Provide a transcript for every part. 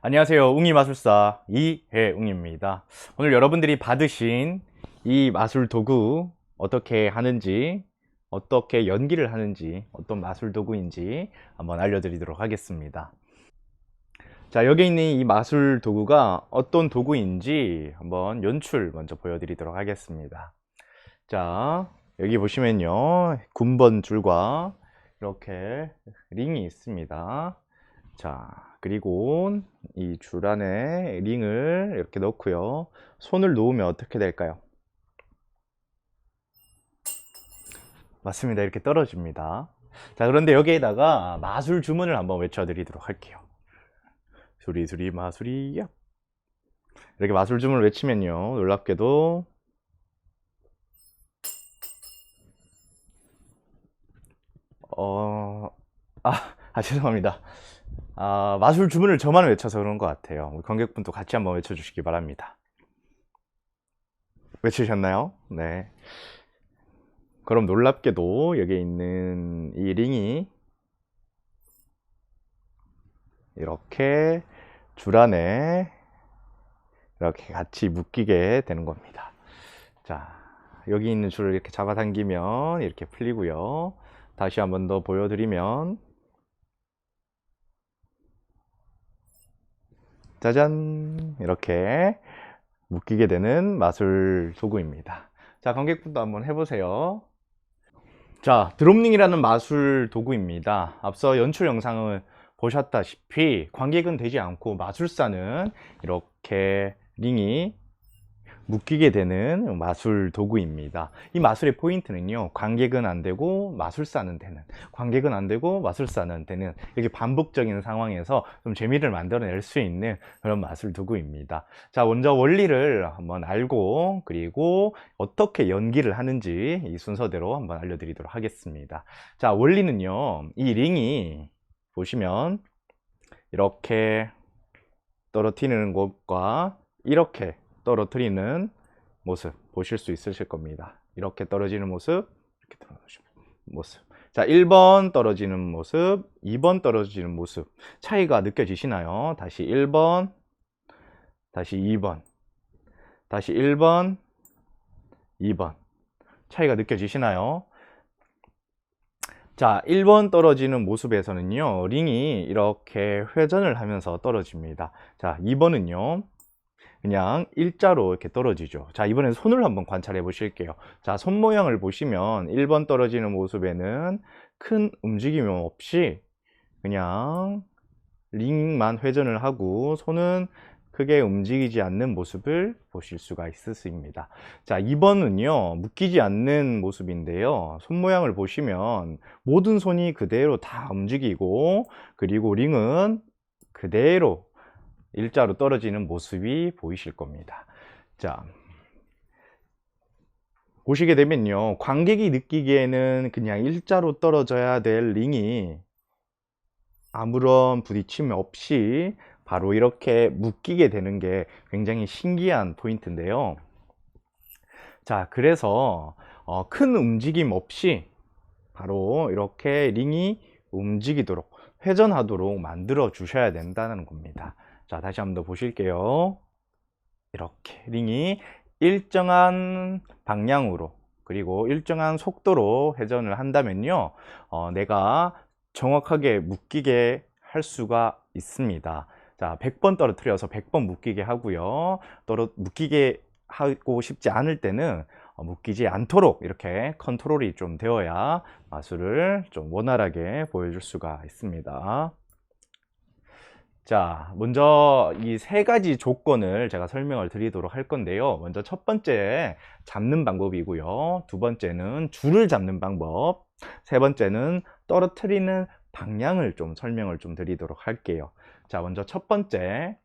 안녕하세요. 웅이마술사 이혜웅입니다. 오늘 여러분들이 받으신 이 마술 도구 어떻게 하는지, 어떻게 연기를 하는지, 어떤 마술 도구인지 한번 알려드리도록 하겠습니다. 자, 여기 있는 이 마술 도구가 어떤 도구인지 한번 연출 먼저 보여드리도록 하겠습니다. 자, 여기 보시면요, 군번 줄과 이렇게 링이 있습니다. 자, 그리고 이 줄 안에 링을 이렇게 넣고요. 손을 놓으면 어떻게 될까요? 맞습니다. 이렇게 떨어집니다. 자, 그런데 여기에다가 마술 주문을 한번 외쳐드리도록 할게요. 수리수리 마술이야. 이렇게 마술 주문을 외치면요, 놀랍게도 어... 죄송합니다. 마술 주문을 저만 외쳐서 그런 것 같아요. 우리 관객분도 같이 한번 외쳐주시기 바랍니다. 외치셨나요? 네. 그럼 놀랍게도 여기 있는 이 링이 이렇게 줄 안에 이렇게 같이 묶이게 되는 겁니다. 자, 여기 있는 줄을 이렇게 잡아당기면 이렇게 풀리고요. 다시 한번 더 보여드리면 짜잔, 이렇게 묶이게 되는 마술 도구입니다. 자, 관객분도 한번 해보세요. 자, 드롭링이라는 마술 도구입니다. 앞서 연출 영상을 보셨다시피 관객은 되지 않고 마술사는 이렇게 링이 묶이게 되는 마술 도구입니다. 이 마술의 포인트는요, 관객은 안 되고 마술사는 되는, 관객은 안 되고 마술사는 되는, 이렇게 반복적인 상황에서 좀 재미를 만들어낼 수 있는 그런 마술 도구입니다. 자, 먼저 원리를 한번 알고, 그리고 어떻게 연기를 하는지 이 순서대로 한번 알려드리도록 하겠습니다. 자, 원리는요, 이 링이 보시면 이렇게 떨어뜨리는 곳과 이렇게 떨어뜨리는 모습 보실 수 있으실 겁니다. 이렇게 떨어지는 모습, 이렇게 떨어지는 모습. 자, 1번 떨어지는 모습, 2번 떨어지는 모습. 차이가 느껴지시나요? 다시 1번, 다시 2번, 다시 1번, 2번. 차이가 느껴지시나요? 자, 1번 떨어지는 모습에서는요, 링이 이렇게 회전을 하면서 떨어집니다. 자, 2번은요, 그냥 일자로 이렇게 떨어지죠. 자, 이번엔 손을 한번 관찰해 보실게요. 자, 손 모양을 보시면 1번 떨어지는 모습에는 큰 움직임 없이 그냥 링만 회전을 하고 손은 크게 움직이지 않는 모습을 보실 수가 있습니다. 자, 2번은요, 묶이지 않는 모습인데요. 손 모양을 보시면 모든 손이 그대로 다 움직이고, 그리고 링은 그대로 일자로 떨어지는 모습이 보이실 겁니다. 자, 보시게 되면요, 관객이 느끼기에는 그냥 일자로 떨어져야 될 링이 아무런 부딪힘 없이 바로 이렇게 묶이게 되는 게 굉장히 신기한 포인트인데요. 자, 그래서 큰 움직임 없이 바로 이렇게 링이 움직이도록, 회전하도록 만들어 주셔야 된다는 겁니다. 자, 다시 한번 더 보실게요. 이렇게 링이 일정한 방향으로, 그리고 일정한 속도로 회전을 한다면요, 내가 정확하게 묶이게 할 수가 있습니다. 자, 100번 떨어뜨려서 100번 묶이게 하고요. 묶이게 하고 싶지 않을 때는 묶이지 않도록 이렇게 컨트롤이 좀 되어야 마술을 좀 원활하게 보여줄 수가 있습니다. 자, 먼저 이 세 가지 조건을 제가 설명을 드리도록 할 건데요. 먼저 첫 번째, 잡는 방법이고요. 두 번째는 줄을 잡는 방법, 세 번째는 떨어뜨리는 방향을 좀 설명을 좀 드리도록 할게요. 자, 먼저 첫 번째,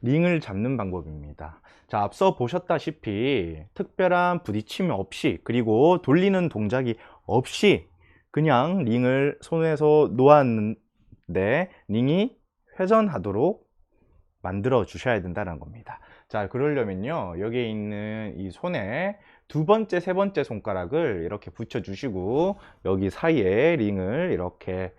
링을 잡는 방법입니다. 자, 앞서 보셨다시피 특별한 부딪힘 없이, 그리고 돌리는 동작이 없이 그냥 링을 손에서 놓았는데 링이 회전하도록 만들어 주셔야 된다는 겁니다. 자, 그러려면요, 여기에 있는 이 손에 두 번째, 세 번째 손가락을 이렇게 붙여 주시고 여기 사이에 링을 이렇게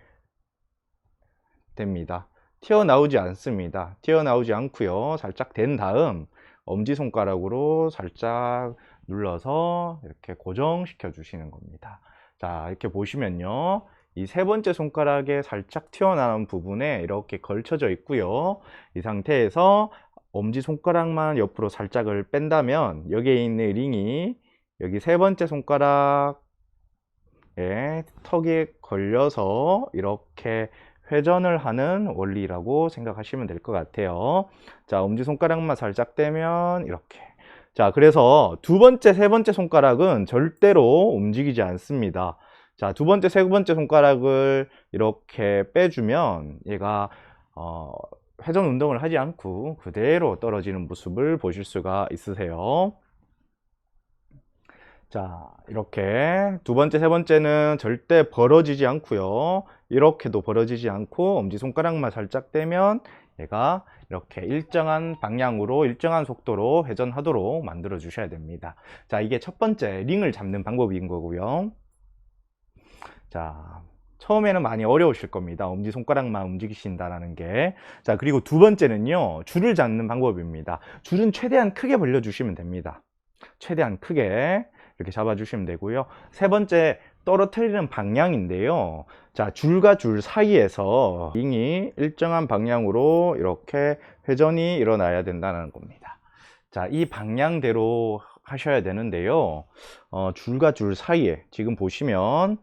됩니다. 튀어나오지 않습니다. 튀어나오지 않고요. 살짝 댄 다음 엄지손가락으로 살짝 눌러서 이렇게 고정시켜 주시는 겁니다. 자, 이렇게 보시면요. 이 세 번째 손가락에 살짝 튀어나온 부분에 이렇게 걸쳐져 있고요. 이 상태에서 엄지손가락만 옆으로 살짝을 뺀다면 여기에 있는 링이 여기 세 번째 손가락에 턱에 걸려서 이렇게 회전을 하는 원리라고 생각하시면 될 것 같아요. 자, 엄지손가락만 살짝 떼면 이렇게. 자, 그래서 두 번째, 세 번째 손가락은 절대로 움직이지 않습니다. 자, 두 번째, 세 번째 손가락을 이렇게 빼주면 얘가 회전 운동을 하지 않고 그대로 떨어지는 모습을 보실 수가 있으세요. 자, 이렇게 두 번째, 세 번째는 절대 벌어지지 않고요. 이렇게도 벌어지지 않고 엄지손가락만 살짝 떼면 얘가 이렇게 일정한 방향으로 일정한 속도로 회전하도록 만들어 주셔야 됩니다. 자, 이게 첫 번째 링을 잡는 방법인 거고요. 자, 처음에는 많이 어려우실 겁니다. 엄지손가락만 움직이신다는 게. 자, 그리고 두 번째는요, 줄을 잡는 방법입니다. 줄은 최대한 크게 벌려주시면 됩니다. 최대한 크게 이렇게 잡아주시면 되고요. 세 번째, 떨어뜨리는 방향인데요. 자, 줄과 줄 사이에서 링이 일정한 방향으로 이렇게 회전이 일어나야 된다는 겁니다. 자, 이 방향대로 하셔야 되는데요. 줄과 줄 사이에 지금 보시면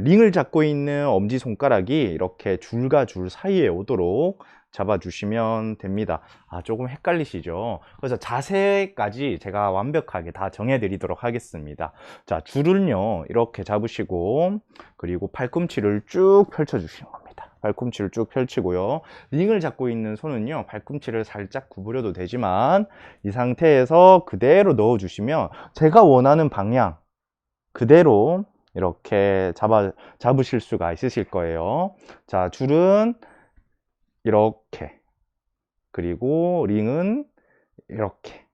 링을 잡고 있는 엄지손가락이 이렇게 줄과 줄 사이에 오도록 잡아주시면 됩니다. 조금 헷갈리시죠? 그래서 자세까지 제가 완벽하게 다 정해드리도록 하겠습니다. 자, 줄을요 이렇게 잡으시고 그리고 팔꿈치를 쭉 펼쳐주시는 겁니다. 팔꿈치를 쭉 펼치고요. 링을 잡고 있는 손은요 팔꿈치를 살짝 구부려도 되지만 이 상태에서 그대로 넣어주시면 제가 원하는 방향 그대로 이렇게 잡으실 수가 있으실 거예요. 자, 줄은 이렇게 그리고 링은 이렇게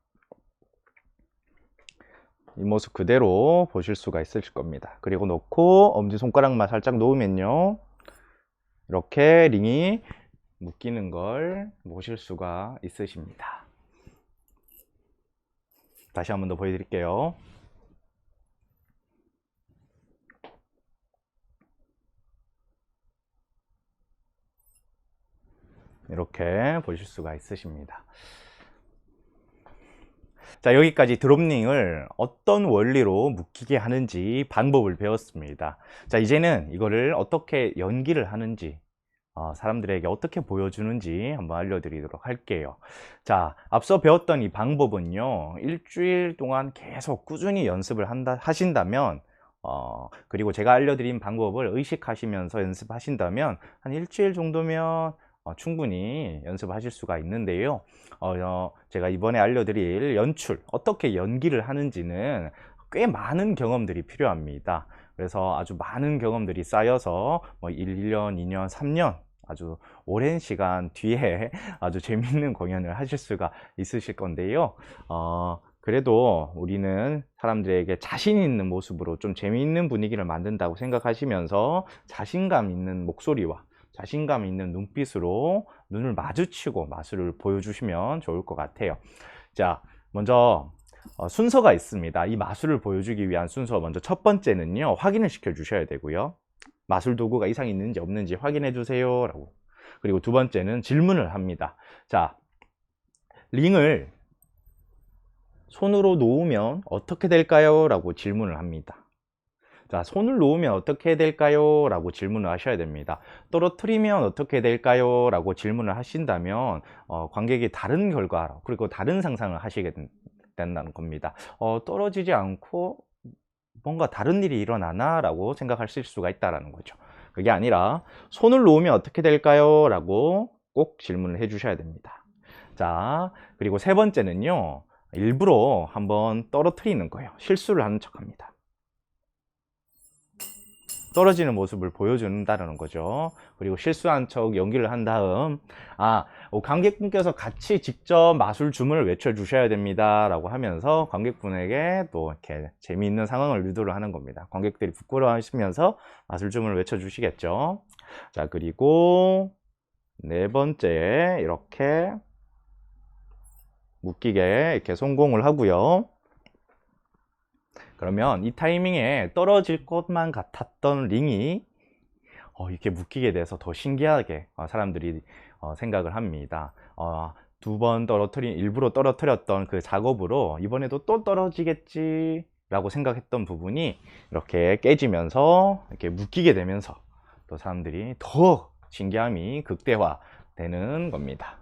이 모습 그대로 보실 수가 있으실 겁니다. 그리고 놓고 엄지손가락만 살짝 놓으면요 이렇게 링이 묶이는 걸 보실 수가 있으십니다. 다시 한 번 더 보여드릴게요. 이렇게 보실 수가 있으십니다. 자, 여기까지 드롭링을 어떤 원리로 묶이게 하는지 방법을 배웠습니다. 자, 이제는 이거를 어떻게 연기를 하는지 사람들에게 어떻게 보여주는지 한번 알려드리도록 할게요. 자, 앞서 배웠던 이 방법은요 일주일 동안 계속 꾸준히 연습을 하신다면 그리고 제가 알려드린 방법을 의식하시면서 연습하신다면 한 일주일 정도면 충분히 연습하실 수가 있는데요. 제가 이번에 알려드릴 연출, 어떻게 연기를 하는지는 꽤 많은 경험들이 필요합니다. 그래서 아주 많은 경험들이 쌓여서 1년, 2년, 3년 아주 오랜 시간 뒤에 아주 재밌는 공연을 하실 수가 있으실 건데요. 그래도 우리는 사람들에게 자신 있는 모습으로 좀 재미있는 분위기를 만든다고 생각하시면서 자신감 있는 목소리와 자신감 있는 눈빛으로 눈을 마주치고 마술을 보여주시면 좋을 것 같아요. 자, 먼저 순서가 있습니다. 이 마술을 보여주기 위한 순서 먼저 첫 번째는요 확인을 시켜 주셔야 되고요. 마술 도구가 이상이 있는지 없는지 확인해 주세요 라고. 그리고 두 번째는 질문을 합니다. 자, 링을 손으로 놓으면 어떻게 될까요? 라고 질문을 합니다. 자, 손을 놓으면 어떻게 될까요? 라고 질문을 하셔야 됩니다. 떨어뜨리면 어떻게 될까요? 라고 질문을 하신다면 관객이 다른 결과 그리고 다른 상상을 하시게 된다는 겁니다. 떨어지지 않고 뭔가 다른 일이 일어나나? 라고 생각하실 수가 있다는 거죠. 그게 아니라 손을 놓으면 어떻게 될까요? 라고 꼭 질문을 해 주셔야 됩니다. 자, 그리고 세 번째는요 일부러 한번 떨어뜨리는 거예요. 실수를 하는 척 합니다. 떨어지는 모습을 보여준다는 거죠. 그리고 실수한 척 연기를 한 다음 관객분께서 같이 직접 마술 주문을 외쳐 주셔야 됩니다 라고 하면서 관객분에게 또 이렇게 재미있는 상황을 유도를 하는 겁니다. 관객들이 부끄러워 하시면서 마술 주문을 외쳐 주시겠죠. 자, 그리고 네 번째에 이렇게 묶이게 이렇게 성공을 하고요. 그러면 이 타이밍에 떨어질 것만 같았던 링이 이렇게 묶이게 돼서 더 신기하게 사람들이 생각을 합니다. 두 번 일부러 떨어뜨렸던 그 작업으로 이번에도 또 떨어지겠지 라고 생각했던 부분이 이렇게 깨지면서 이렇게 묶이게 되면서 또 사람들이 더 신기함이 극대화되는 겁니다.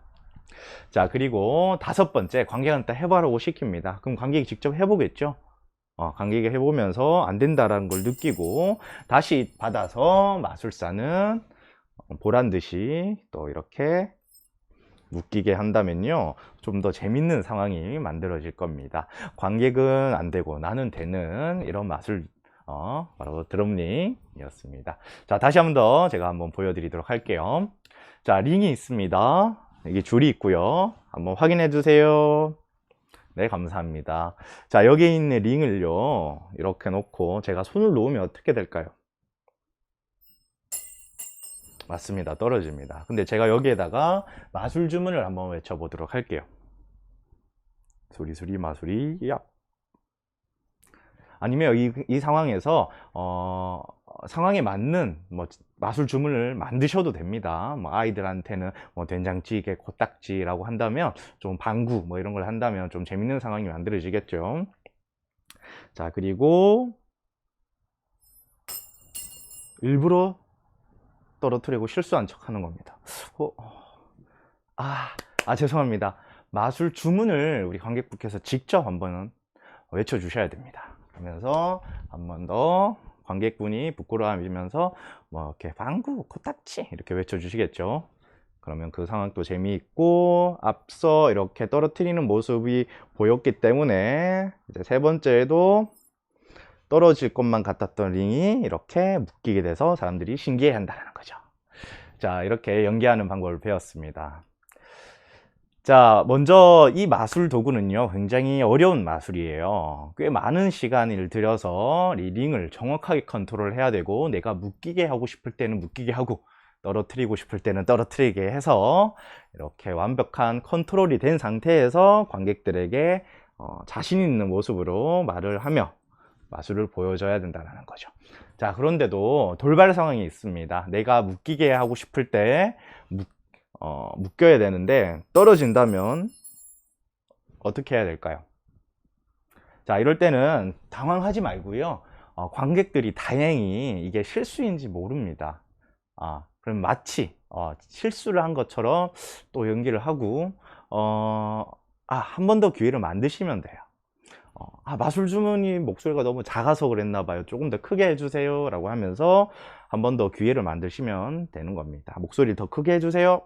자, 그리고 다섯 번째, 관객한테 해보라고 시킵니다. 그럼 관객이 직접 해보겠죠? 관객이 해보면서 안 된다라는 걸 느끼고 다시 받아서 마술사는 보란 듯이 또 이렇게 묶이게 한다면요, 좀 더 재밌는 상황이 만들어질 겁니다. 관객은 안 되고 나는 되는 이런 마술, 바로 드럼링이었습니다. 자, 다시 한번 더 제가 한번 보여드리도록 할게요. 자, 링이 있습니다. 여기 줄이 있고요. 한번 확인해 주세요. 네, 감사합니다. 자, 여기에 있는 링을요, 이렇게 놓고 제가 손을 놓으면 어떻게 될까요? 맞습니다. 떨어집니다. 근데 제가 여기에다가 마술 주문을 한번 외쳐보도록 할게요. 수리수리 마술이 야. 아니면 이 상황에서 상황에 맞는 마술 주문을 만드셔도 됩니다. 아이들한테는 된장찌개 코딱지라고 한다면, 좀 방구 이런 걸 한다면 좀 재밌는 상황이 만들어지겠죠. 자, 그리고 일부러 떨어뜨리고 실수한 척 하는 겁니다. 죄송합니다. 마술 주문을 우리 관객분께서 직접 한번 외쳐 주셔야 됩니다. 그러면서 한 번 더 관객분이 부끄러워하면서 이렇게 방구 코딱지 이렇게 외쳐 주시겠죠. 그러면 그 상황도 재미있고, 앞서 이렇게 떨어뜨리는 모습이 보였기 때문에 이제 세 번째에도 떨어질 것만 같았던 링이 이렇게 묶이게 돼서 사람들이 신기해 한다는 거죠. 자, 이렇게 연기하는 방법을 배웠습니다. 자, 먼저 이 마술 도구는요, 굉장히 어려운 마술이에요. 꽤 많은 시간을 들여서 이 링을 정확하게 컨트롤 해야 되고, 내가 묶이게 하고 싶을 때는 묶이게 하고 떨어뜨리고 싶을 때는 떨어뜨리게 해서 이렇게 완벽한 컨트롤이 된 상태에서 관객들에게 자신 있는 모습으로 말을 하며 마술을 보여줘야 된다는 거죠. 자, 그런데도 돌발 상황이 있습니다. 내가 묶이게 하고 싶을 때 묶여야 되는데 떨어진다면 어떻게 해야 될까요? 자, 이럴 때는 당황하지 말고요, 관객들이 다행히 이게 실수인지 모릅니다. 그럼 마치 실수를 한 것처럼 또 연기를 하고 한 번 더 기회를 만드시면 돼요. 마술 주문이 목소리가 너무 작아서 그랬나 봐요. 조금 더 크게 해주세요 라고 하면서 한 번 더 기회를 만드시면 되는 겁니다. 목소리를 더 크게 해주세요.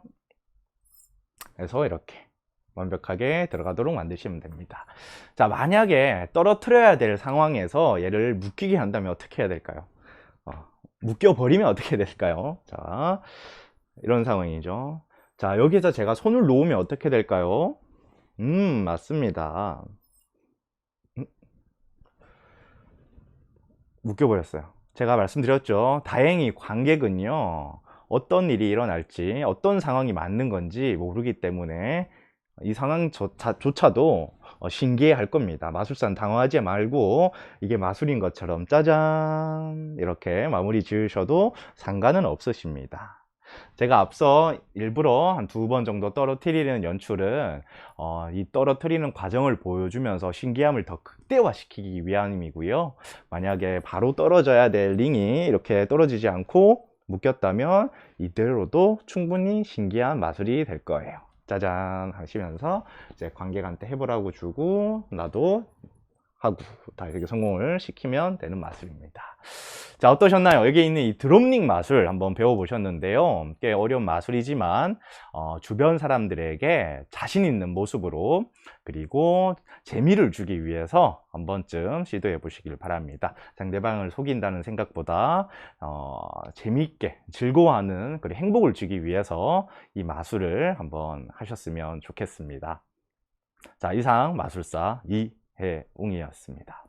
그래서 이렇게 완벽하게 들어가도록 만드시면 됩니다. 자, 만약에 떨어뜨려야 될 상황에서 얘를 묶이게 한다면 어떻게 해야 될까요? 묶여버리면 어떻게 될까요? 자, 이런 상황이죠. 자, 여기서 제가 손을 놓으면 어떻게 될까요? 맞습니다. 묶여버렸어요. 제가 말씀드렸죠. 다행히 관객은요, 어떤 일이 일어날지, 어떤 상황이 맞는 건지 모르기 때문에 이 상황조차도 신기해 할 겁니다. 마술사는 당황하지 말고 이게 마술인 것처럼 짜잔 이렇게 마무리 지으셔도 상관은 없으십니다. 제가 앞서 일부러 한 2번 정도 떨어뜨리는 연출은 이 떨어뜨리는 과정을 보여주면서 신기함을 더 극대화시키기 위함이고요. 만약에 바로 떨어져야 될 링이 이렇게 떨어지지 않고 묶였다면 이대로도 충분히 신기한 마술이 될 거예요. 짜잔 하시면서 이제 관객한테 해보라고 주고 나도 하고 다 이렇게 성공을 시키면 되는 마술입니다. 자, 어떠셨나요? 여기 있는 이 드롭링 마술 한번 배워보셨는데요. 꽤 어려운 마술이지만 주변 사람들에게 자신 있는 모습으로, 그리고 재미를 주기 위해서 한 번쯤 시도해 보시길 바랍니다. 상대방을 속인다는 생각보다 재미있게 즐거워하는 그리고 행복을 주기 위해서 이 마술을 한번 하셨으면 좋겠습니다. 자, 이상 마술사 이해웅이었습니다.